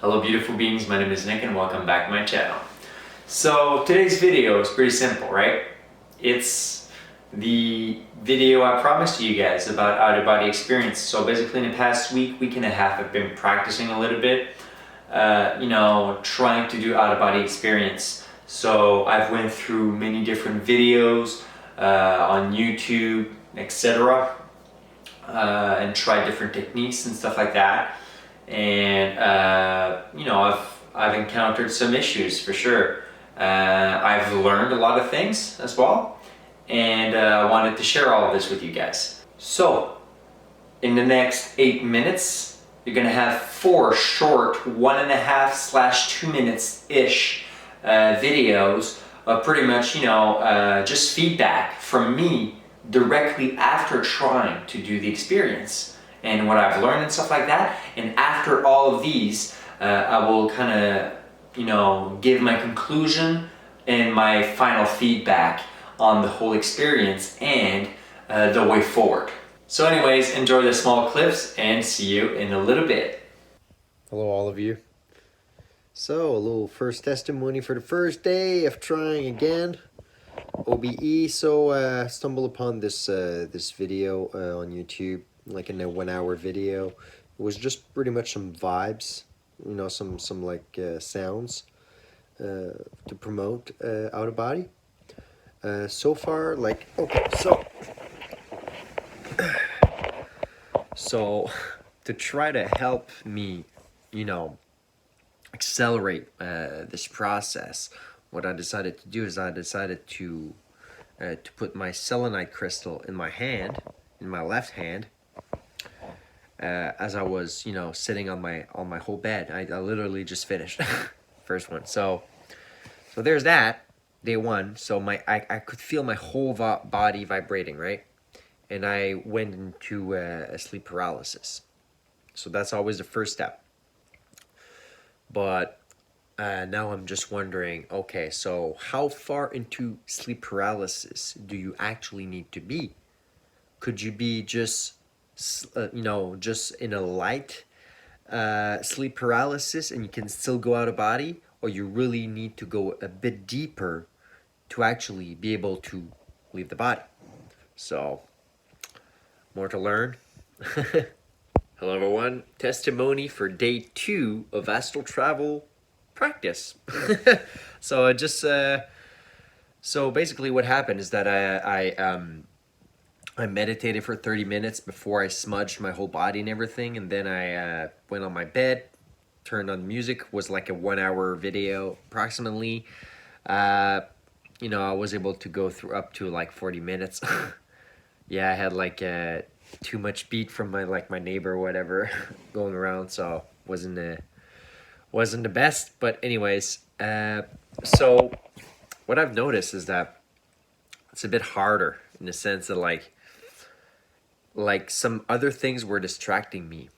Hello beautiful beings, my name is Nick and welcome back to my channel. So today's video is pretty simple, right? It's the video I promised you guys about out-of-body experience. So basically in the past week and a half I've been practicing a little bit, trying to do out-of-body experience. So I've went through many different videos on YouTube, etc. And tried different techniques and stuff like that. And I've encountered some issues for sure. I've learned a lot of things as well, and I wanted to share all of this with you guys. So in the next 8 minutes you're gonna have 4 short 1.5/2 minutes ish videos of pretty much just feedback from me directly after trying to do the experience and what I've learned and stuff like that. And after all of these, I will kind of, give my conclusion and my final feedback on the whole experience and the way forward. So anyways, enjoy the small clips and see you in a little bit. Hello all of you. So a little first testimony for the first day of trying again. OBE. So stumbled upon this this video on YouTube, like in a 1-hour video. It was just pretty much some vibes, some like sounds to promote out of body. So far, like, okay, so to try to help me, accelerate this process, what I decided to do is I decided to put my selenite crystal in my hand, in my left hand, as I was, sitting on my whole bed. I literally just finished first one. So there's that, day one. So I could feel my whole body vibrating, right? And I went into a sleep paralysis. So that's always the first step. But now I'm just wondering, okay, so how far into sleep paralysis do you actually need to be? Could you be just, just in a light sleep paralysis and you can still go out of body? Or you really need to go a bit deeper to actually be able to leave the body? So, more to learn. Hello everyone, testimony for day 2 of astral travel practice. So I just so basically what happened is that I meditated for 30 minutes before I smudged my whole body and everything, and then I went on my bed, turned on music. Was like a 1-hour video approximately. I was able to go through up to like 40 minutes. Yeah, I had like too much beat from my neighbor or whatever going around, so wasn't the best. But anyways, so what I've noticed is that it's a bit harder in the sense that like some other things were distracting me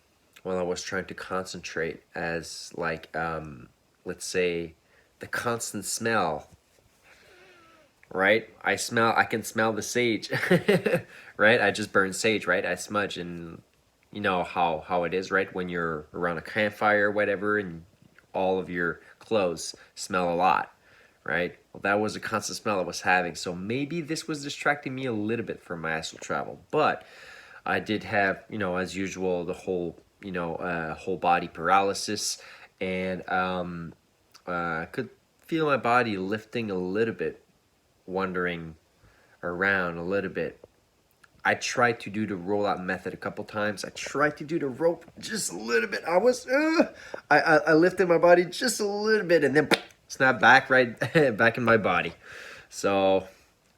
while I was trying to concentrate, as like let's say the constant smell, right? I can smell the sage. Right? I just burn sage, right? I smudge, and you know how it is, right? When you're around a campfire or whatever and all of your clothes smell a lot, right? Well, that was a constant smell I was having. So maybe this was distracting me a little bit from my astral travel. But I did have, as usual, the whole, whole body paralysis, and I could feel my body lifting a little bit, wandering around a little bit. I tried to do the rollout method a couple times. I tried to do the rope just a little bit. I lifted my body just a little bit and then snapped back right back in my body. So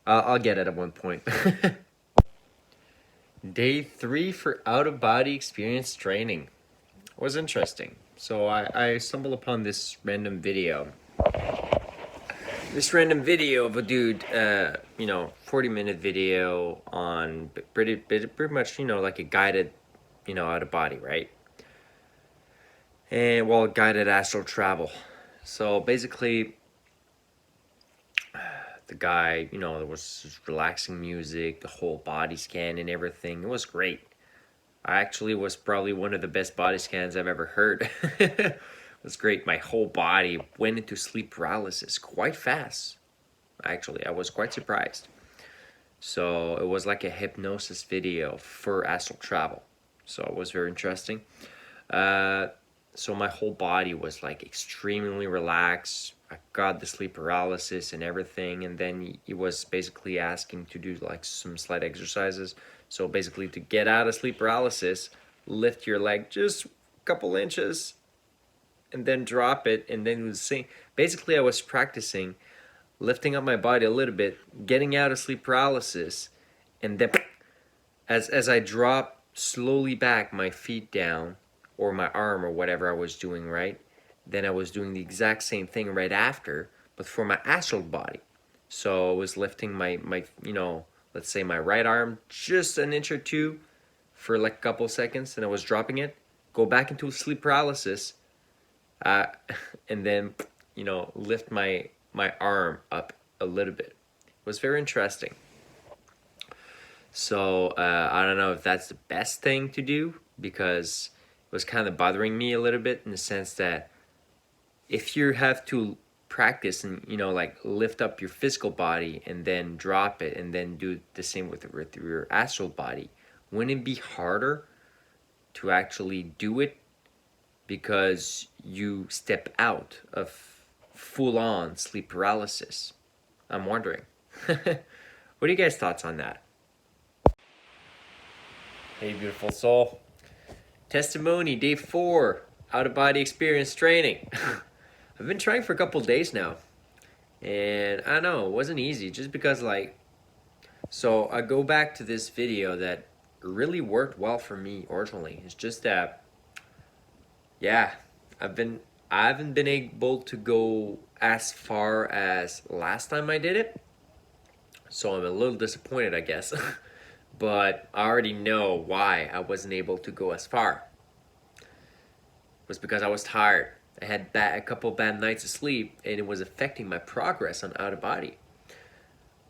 I'll get it at one point. Day 3 for out-of-body experience training was interesting. So I stumbled upon this random video. This random video of a dude, 40-minute video on pretty much, like a guided, out of body, right? And guided astral travel. So basically, the guy, there was just relaxing music, the whole body scan and everything. It was great. I actually was probably one of the best body scans I've ever heard. That's great. My whole body went into sleep paralysis quite fast. Actually, I was quite surprised. So it was like a hypnosis video for astral travel. So it was very interesting. Uh, so my whole body was like extremely relaxed. I got the sleep paralysis and everything, and then he was basically asking to do like some slight exercises. So basically, to get out of sleep paralysis, lift your leg just a couple inches, and then drop it, and then it was saying. Basically, I was practicing lifting up my body a little bit, getting out of sleep paralysis, and then as I drop slowly back my feet down, or my arm, or whatever I was doing, right? Then I was doing the exact same thing right after, but for my astral body. So I was lifting my let's say my right arm just an inch or two for like a couple seconds, and I was dropping it, go back into sleep paralysis, uh, and then lift my arm up a little bit. It was very interesting. So I don't know if that's the best thing to do, because it was kind of bothering me a little bit, in the sense that if you have to practice and like lift up your physical body and then drop it and then do the same with your astral body, wouldn't it be harder to actually do it because you step out of full-on sleep paralysis? I'm wondering. What are you guys' thoughts on that? Hey, beautiful soul. Testimony, day 4, out-of-body experience training. I've been trying for a couple days now, and I don't know, it wasn't easy, just because so I go back to this video that really worked well for me originally. It's just that, yeah, I haven't been able to go as far as last time I did it, so I'm a little disappointed, I guess. But I already know why I wasn't able to go as far. It was because I was tired. I had a couple bad nights of sleep, and it was affecting my progress on out of body.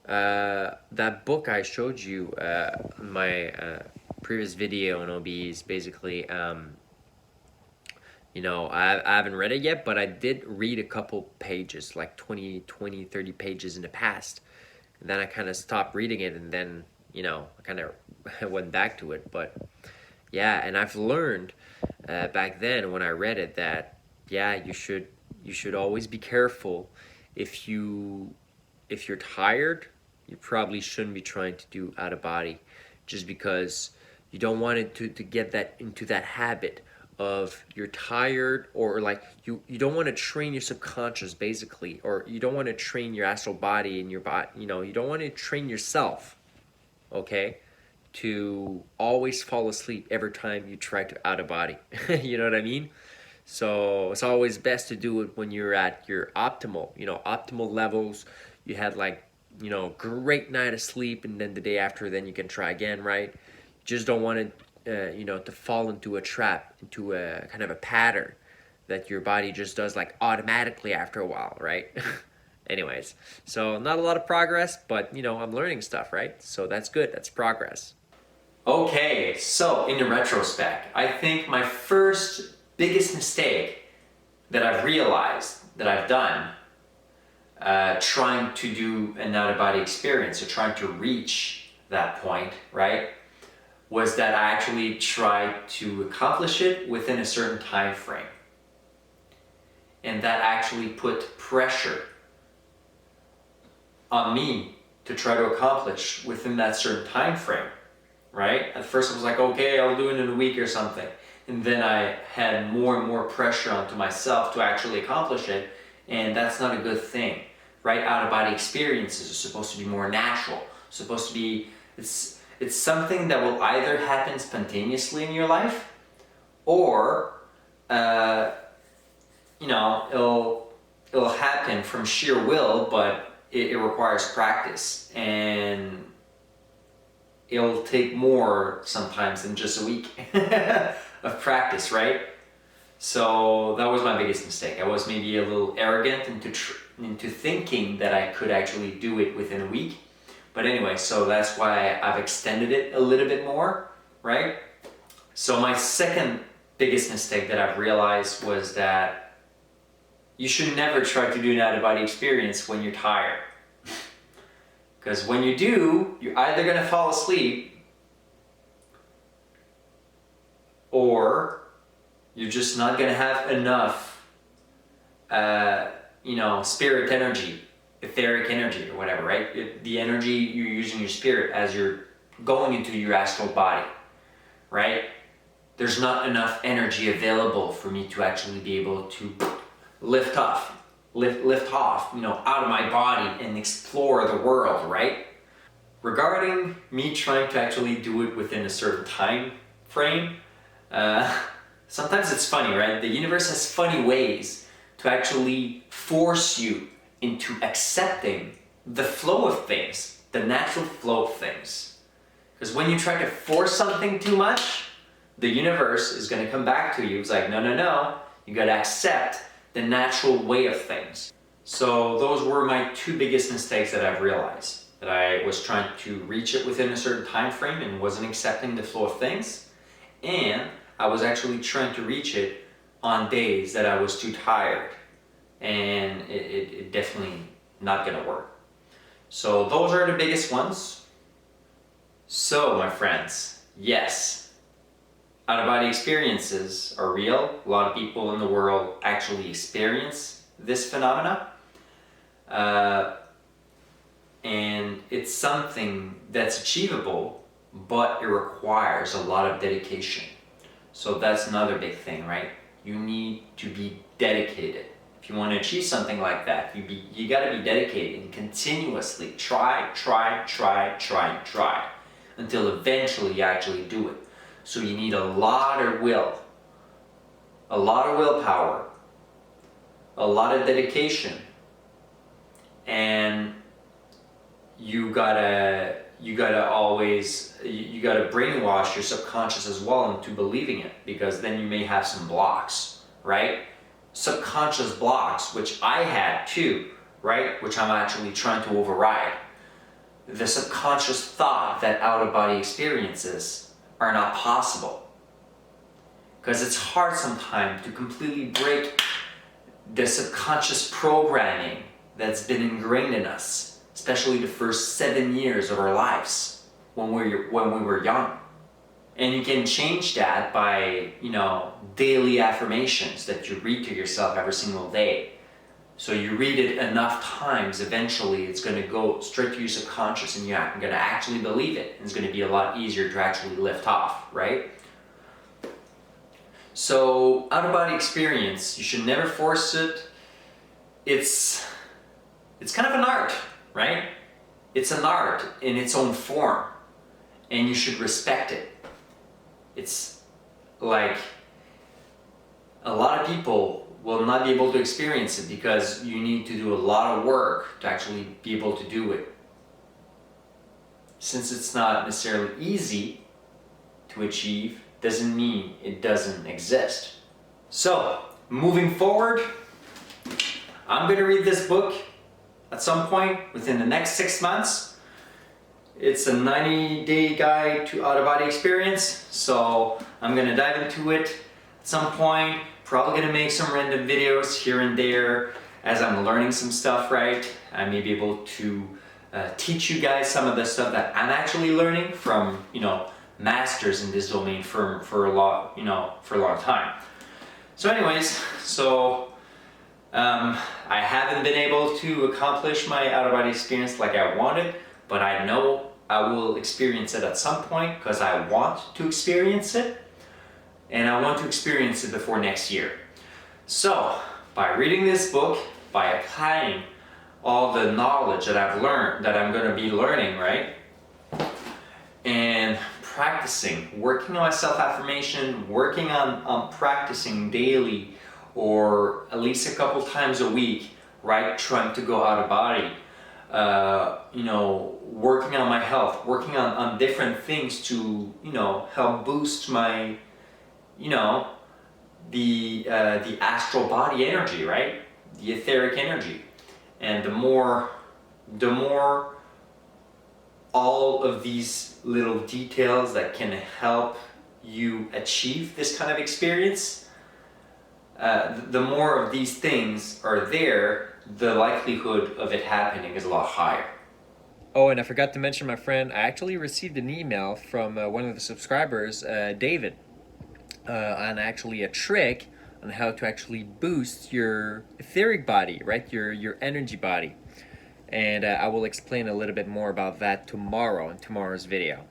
That book I showed you in my previous video on OBs, basically, I haven't read it yet, but I did read a couple pages, like 20, 30 pages in the past. And then I kind of stopped reading it, and then I kind of went back to it. But yeah, and I've learned back then when I read it that, yeah, you should always be careful. If you're tired, you probably shouldn't be trying to do out of body, just because you don't want it to get that into that habit of you're tired, or like you don't want to train your subconscious, basically, or you don't want to train your astral body and your body, you don't want to train yourself, okay, to always fall asleep every time you try to out of body. You know what I mean? So it's always best to do it when you're at your optimal levels. You had like, great night of sleep, and then the day after, then you can try again, right? Just don't want to, to fall into a trap, into a kind of a pattern that your body just does like automatically after a while, right? Anyways, so not a lot of progress, but I'm learning stuff, right? So that's good, that's progress. Okay, so in the retrospect, I think my first biggest mistake that I've realized that I've done trying to do an out-of-body experience, or trying to reach that point, right, was that I actually tried to accomplish it within a certain time frame. And that actually put pressure on me to try to accomplish within that certain time frame, right? At first I was like, okay, I'll do it in a week or something. And then I had more and more pressure onto myself to actually accomplish it, and that's not a good thing, right? Out-of-body experiences are supposed to be more natural, supposed to be, it's something that will either happen spontaneously in your life, or it'll happen from sheer will, but it requires practice, and it'll take more sometimes than just a week of practice, right? So that was my biggest mistake. I was maybe a little arrogant into thinking that I could actually do it within a week. But anyway, so that's why I've extended it a little bit more, right? So my second biggest mistake that I've realized was that you should never try to do an out-of-body experience when you're tired. Because when you do, you're either going to fall asleep or you're just not going to have enough spirit energy, etheric energy or whatever, right? The energy you're using your spirit as you're going into your astral body, right? There's not enough energy available for me to actually be able to lift off, out of my body and explore the world, right? Regarding me trying to actually do it within a certain time frame, sometimes it's funny, right? The universe has funny ways to actually force you into accepting the flow of things, the natural flow of things. Because when you try to force something too much, the universe is going to come back to you. It's like, no, you got to accept the natural way of things. So those were my two biggest mistakes that I've realized. That I was trying to reach it within a certain time frame and wasn't accepting the flow of things. And I was actually trying to reach it on days that I was too tired. And it definitely not going to work. So those are the biggest ones. So my friends, yes, out-of-body experiences are real. A lot of people in the world actually experience this phenomena. And it's something that's achievable, but it requires a lot of dedication. So that's another big thing, right? You need to be dedicated. If you want to achieve something like that, you got to be dedicated and continuously try until eventually you actually do it. So you need a lot of will, a lot of willpower, a lot of dedication, and you gotta brainwash your subconscious as well into believing it, because then you may have some blocks, right? Subconscious blocks, which I had too, right? Which I'm actually trying to override. The subconscious thought that out-of-body experiences are not possible. Because it's hard sometimes to completely break the subconscious programming that's been ingrained in us, especially the first 7 years of our lives when we were young. And you can change that by, daily affirmations that you read to yourself every single day. So you read it enough times, eventually it's going to go straight to your subconscious and you're going to actually believe it. And it's going to be a lot easier to actually lift off, right? So out-of-body experience, you should never force it. It's kind of an art, right? It's an art in its own form, and you should respect it. It's like a lot of people will not be able to experience it because you need to do a lot of work to actually be able to do it. Since it's not necessarily easy to achieve, doesn't mean it doesn't exist. So, moving forward, I'm going to read this book at some point within the next 6 months. It's a 90-day guide to out-of-body experience, so I'm going to dive into it at some point. Probably going to make some random videos here and there as I'm learning some stuff, right? I may be able to teach you guys some of the stuff that I'm actually learning from, masters in this domain for a long time. So anyways, I haven't been able to accomplish my out-of-body experience like I wanted, but I know I will experience it at some point because I want to experience it, and I want to experience it before next year. So, by reading this book, by applying all the knowledge that I've learned, that I'm going to be learning, right? And practicing, working on my self-affirmation, working on practicing daily or at least a couple times a week, right? Trying to go out of body, working on my health, working on different things to, help boost my, the astral body energy, right? The etheric energy. And the more all of these little details that can help you achieve this kind of experience, the more of these things are there, the likelihood of it happening is a lot higher. Oh, and I forgot to mention, my friend, I actually received an email from one of the subscribers, David, on actually a trick on how to actually boost your etheric body, right? Your energy body. And I will explain a little bit more about that tomorrow in tomorrow's video.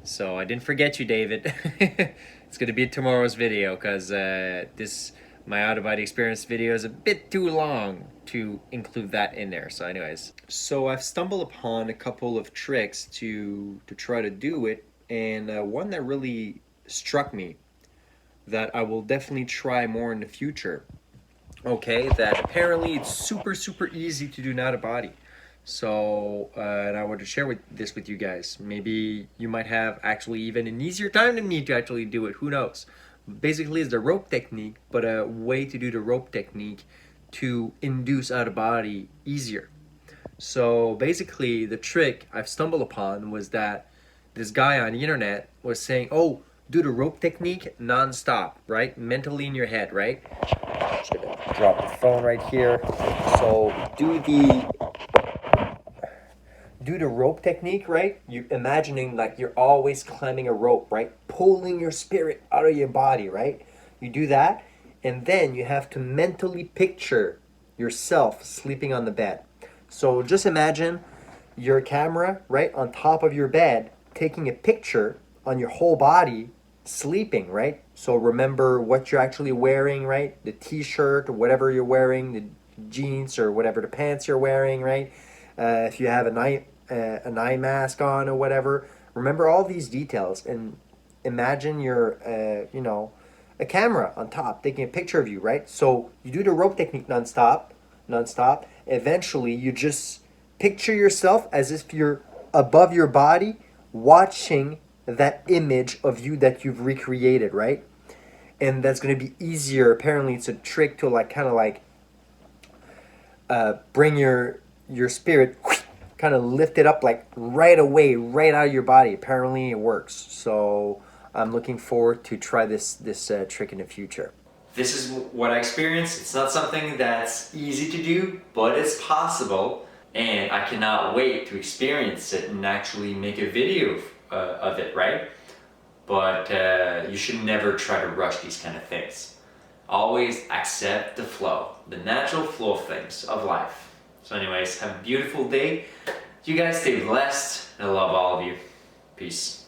So I didn't forget you, David. It's gonna be tomorrow's video because this my out of body experience video is a bit too long to include that in there. So anyways, so I've stumbled upon a couple of tricks to try to do it, and one that really struck me that I will definitely try more in the future. Okay, that apparently it's super easy to do out of body. So, and I want to share this with you guys. Maybe you might have actually even an easier time than me to actually do it. Who knows? Basically, it's the rope technique, but a way to do the rope technique to induce out of body easier. So basically, the trick I've stumbled upon was that this guy on the internet was saying, "Oh, do the rope technique non-stop, right? Mentally in your head, right?" I'm just gonna drop the phone right here. So do the rope technique, right? You imagining like you're always climbing a rope, right? Pulling your spirit out of your body, right? You do that, and then you have to mentally picture yourself sleeping on the bed. So just imagine your camera, right, on top of your bed, taking a picture on your whole body sleeping, right? So remember what you're actually wearing, right? The t-shirt or whatever you're wearing, the jeans or whatever the pants you're wearing, right? If you have an eye mask on or whatever, remember all these details and imagine you're, a camera on top taking a picture of you, right? So you do the rope technique nonstop. Eventually, you just picture yourself as if you're above your body, watching that image of you that you've recreated, right? And that's going to be easier. Apparently, it's a trick to like kind of like bring your spirit, kind of lift it up like right away, right out of your body. Apparently, it works. So I'm looking forward to try this trick in the future. This is what I experienced. It's not something that's easy to do, but it's possible, and I cannot wait to experience it and actually make a video of it, right? But you should never try to rush these kind of things. Always accept the flow, the natural flow of things, of life. So anyways, have a beautiful day. You guys stay blessed, and I love all of you. Peace.